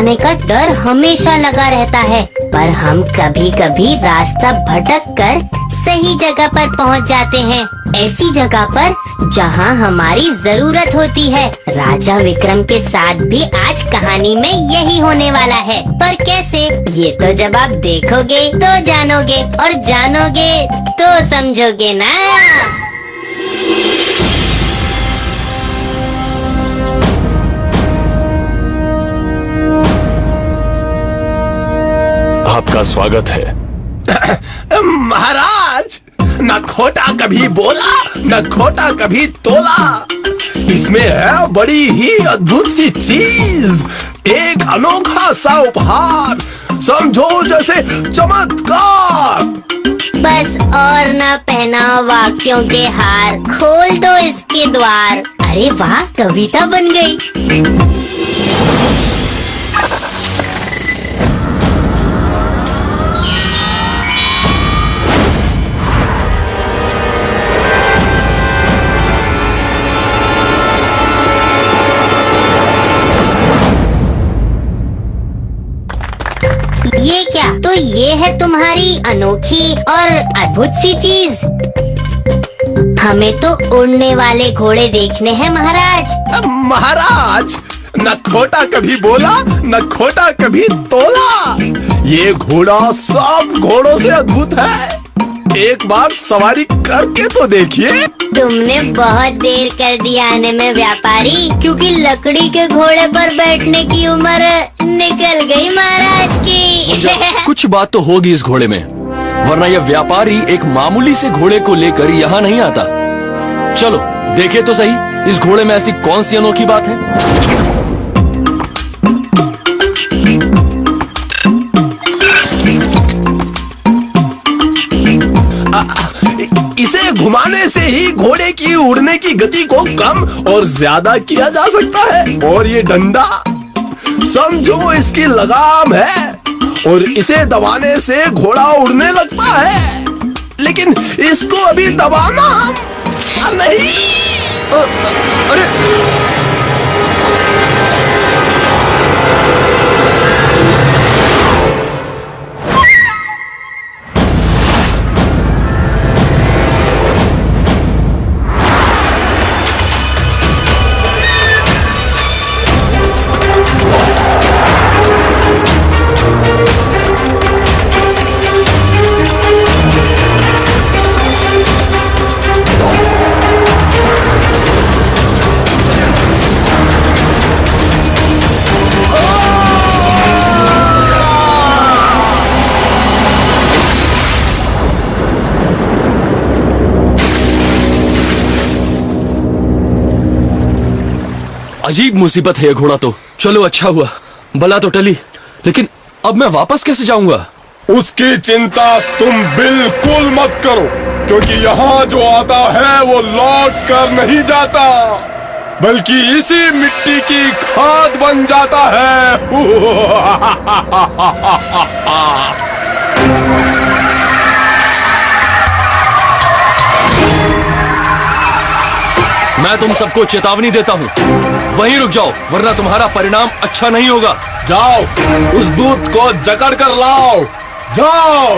जाने का डर हमेशा लगा रहता है, पर हम कभी कभी रास्ता भटक कर सही जगह पर पहुंच जाते हैं, ऐसी जगह पर जहां हमारी जरूरत होती है। राजा विक्रम के साथ भी आज कहानी में यही होने वाला है, पर कैसे, ये तो जब आप देखोगे तो जानोगे, और जानोगे तो समझोगे ना। आपका स्वागत है। महाराज, न खोटा कभी बोला न खोटा कभी तोला। इसमें है बड़ी ही अद्भुत सी चीज, एक अनोखा सा उपहार, समझो जैसे चमत्कार। बस और न पहना वाक्यों के हार, खोल दो इसके द्वार। अरे वाह, कविता बन गई। ये क्या? तो ये है तुम्हारी अनोखी और अद्भुत सी चीज। हमें तो उड़ने वाले घोड़े देखने हैं महाराज। महाराज, न खोटा कभी बोला न खोटा कभी तोला। ये घोड़ा सब घोड़ों से अद्भुत है, एक बार सवारी करके तो देखिए। तुमने बहुत देर कर दिया आने में व्यापारी, क्योंकि लकड़ी के घोड़े पर बैठने की उम्र निकल गई महाराज की। कुछ बात तो होगी इस घोड़े में, वरना यह व्यापारी एक मामूली से घोड़े को लेकर यहाँ नहीं आता। चलो देखे तो सही, इस घोड़े में ऐसी कौन सी अनोखी बात है। इसे घुमाने से ही घोड़े की उड़ने की गति को कम और ज्यादा किया जा सकता है। और ये डंडा, समझो इसकी लगाम है, और इसे दबाने से घोड़ा उड़ने लगता है। लेकिन इसको अभी दबाना नहीं। अरे अजीब मुसीबत है ये घोड़ा तो। चलो अच्छा हुआ, भला तो टली, लेकिन अब मैं वापस कैसे जाऊंगा? उसकी चिंता तुम बिल्कुल मत करो, क्योंकि यहाँ जो आता है वो लौट कर नहीं जाता, बल्कि इसी मिट्टी की खाद बन जाता है। मैं तुम सबको चेतावनी देता हूँ, वहीं रुक जाओ, वरना तुम्हारा परिणाम अच्छा नहीं होगा। जाओ, उस दूत को जकड़ कर लाओ, जाओ।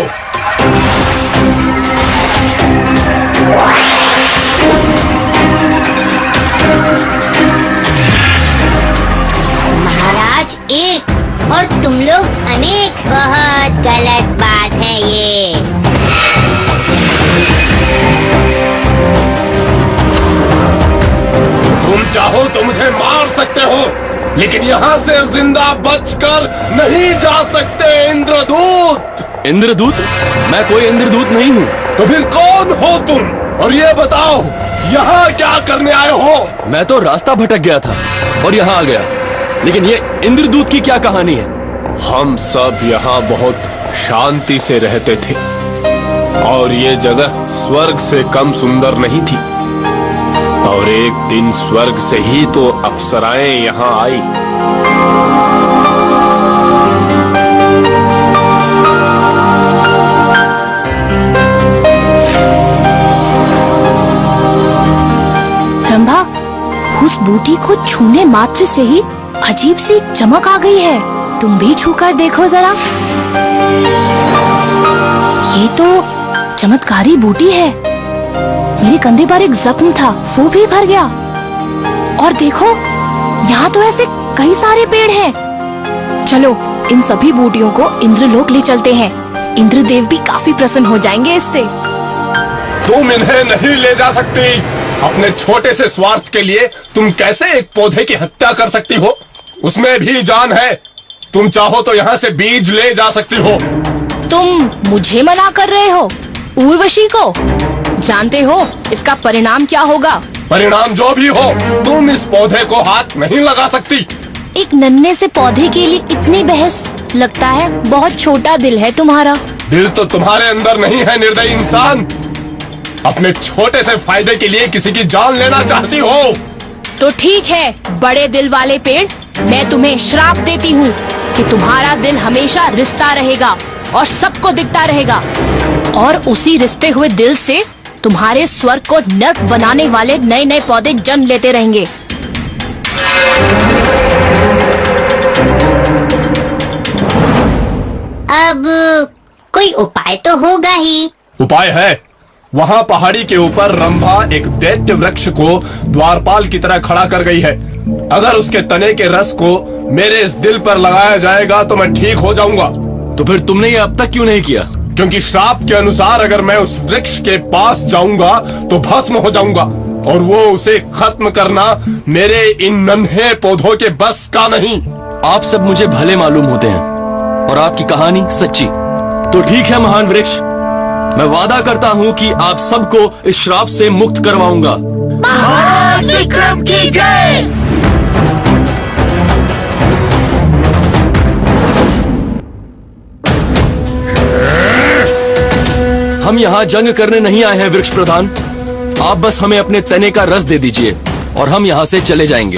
महाराज एक और तुम लोग अनेक, बहुत गलत बात है ये। तुम चाहो तो मुझे मार सकते हो, लेकिन यहाँ से जिंदा बचकर नहीं जा सकते। इंद्रदूत। इंद्रदूत? मैं कोई इंद्रदूत नहीं हूँ। तो फिर कौन हो तुम? और ये बताओ, यहाँ क्या करने आए हो? मैं तो रास्ता भटक गया था और यहाँ आ गया, लेकिन ये इंद्रदूत की क्या कहानी है? हम सब यहाँ बहुत शांति से रहते थे, और ये जगह स्वर्ग से कम सुंदर नहीं थी। और एक दिन स्वर्ग से ही तो अप्सराएं यहाँ आई। रंभा, उस बूटी को छूने मात्र से ही अजीब सी चमक आ गई है। तुम भी छूकर देखो जरा। ये तो चमत्कारी बूटी है। मेरे कंधे पर एक जख्म था, वो भी भर गया। और देखो, यहाँ तो ऐसे कई सारे पेड़ हैं। चलो इन सभी बूटियों को इंद्रलोक ले चलते हैं। इंद्रदेव भी काफी प्रसन्न हो जाएंगे इससे। तुम इन्हें नहीं ले जा सकती। अपने छोटे से स्वार्थ के लिए तुम कैसे एक पौधे की हत्या कर सकती हो? उसमें भी जान है। तुम चाहो तो यहाँ से बीज ले जा सकती हो। तुम मुझे मना कर रहे हो, उर्वशी को? जानते हो इसका परिणाम क्या होगा? परिणाम जो भी हो, तुम इस पौधे को हाथ नहीं लगा सकती। एक नन्हे से पौधे के लिए इतनी बहस? लगता है बहुत छोटा दिल है तुम्हारा। दिल तो तुम्हारे अंदर नहीं है, निर्दयी इंसान। अपने छोटे से फायदे के लिए किसी की जान लेना चाहती हो। तो ठीक है बड़े दिल वाले पेड़, मैं तुम्हें श्राप देती हूँ कि तुम्हारा दिल हमेशा रिश्ता रहेगा और सबको दिखता रहेगा। और उसी रिश्ते हुए दिल से तुम्हारे स्वर्ग को नर्क बनाने वाले नए नए पौधे जन्म लेते रहेंगे। अब कोई उपाय तो होगा ही। उपाय है। वहाँ पहाड़ी के ऊपर रंभा एक दैत्य वृक्ष को द्वारपाल की तरह खड़ा कर गई है। अगर उसके तने के रस को मेरे इस दिल पर लगाया जाएगा तो मैं ठीक हो जाऊंगा। तो फिर तुमने ये अब तक क्यों नहीं किया? क्योंकि श्राप के अनुसार अगर मैं उस वृक्ष के पास जाऊंगा तो भस्म हो जाऊंगा, और वो उसे खत्म करना मेरे इन नन्हे पौधों के बस का नहीं। आप सब मुझे भले मालूम होते हैं और आपकी कहानी सच्ची। तो ठीक है महान वृक्ष, मैं वादा करता हूँ कि आप सबको इस श्राप से मुक्त करवाऊंगा। महाराज विक्रम की जय। हम यहाँ जंग करने नहीं आए हैं वृक्ष प्रधान। आप बस हमें अपने तने का रस दे दीजिए और हम यहाँ से चले जाएंगे।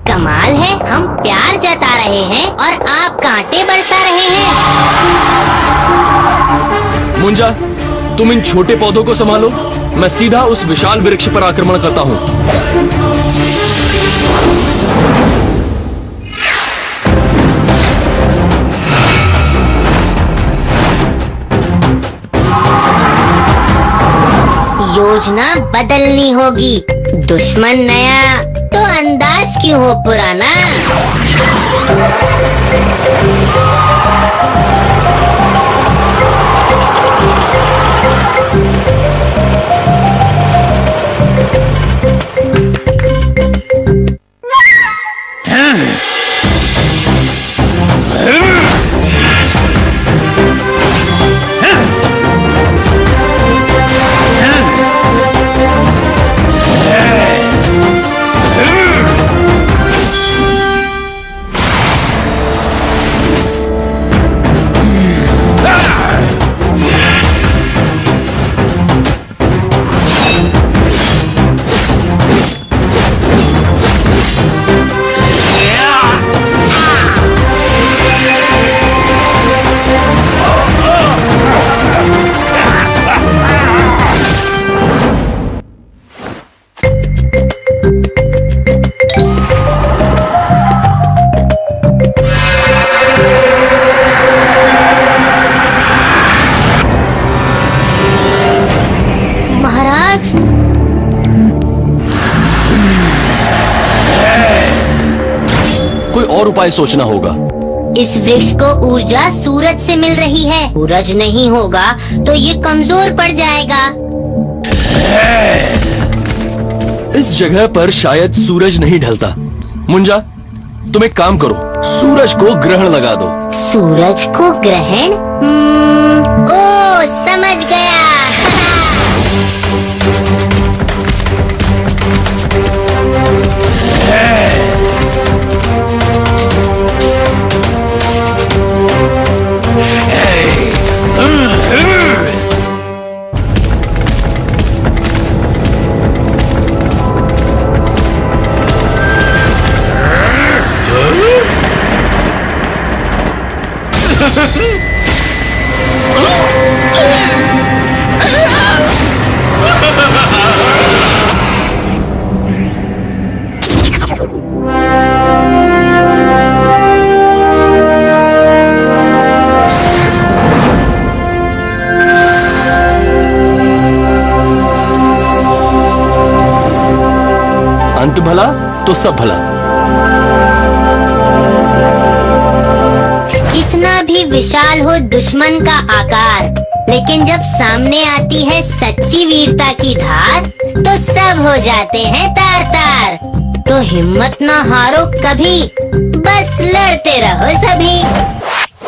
कमाल है, हम प्यार जता रहे हैं और आप कांटे बरसा रहे हैं। मुंजा, तुम इन छोटे पौधों को संभालो, मैं सीधा उस विशाल वृक्ष पर आक्रमण करता हूँ। योजना बदलनी होगी। दुश्मन नया तो अंदाज क्यों हो पुराना। कोई और उपाय सोचना होगा। इस वृक्ष को ऊर्जा सूरज से मिल रही है। सूरज नहीं होगा तो ये कमजोर पड़ जाएगा। इस जगह पर शायद सूरज नहीं ढलता। मुंजा, तुम एक काम करो, सूरज को ग्रहण लगा दो। सूरज को ग्रहण? ओ समझ गया। अंत भला तो सब भला। कितना भी विशाल हो दुश्मन का आकार, लेकिन जब सामने आती है सच्ची वीरता की धार, तो सब हो जाते हैं तार तार। तो हिम्मत ना हारो कभी, बस लड़ते रहो सभी।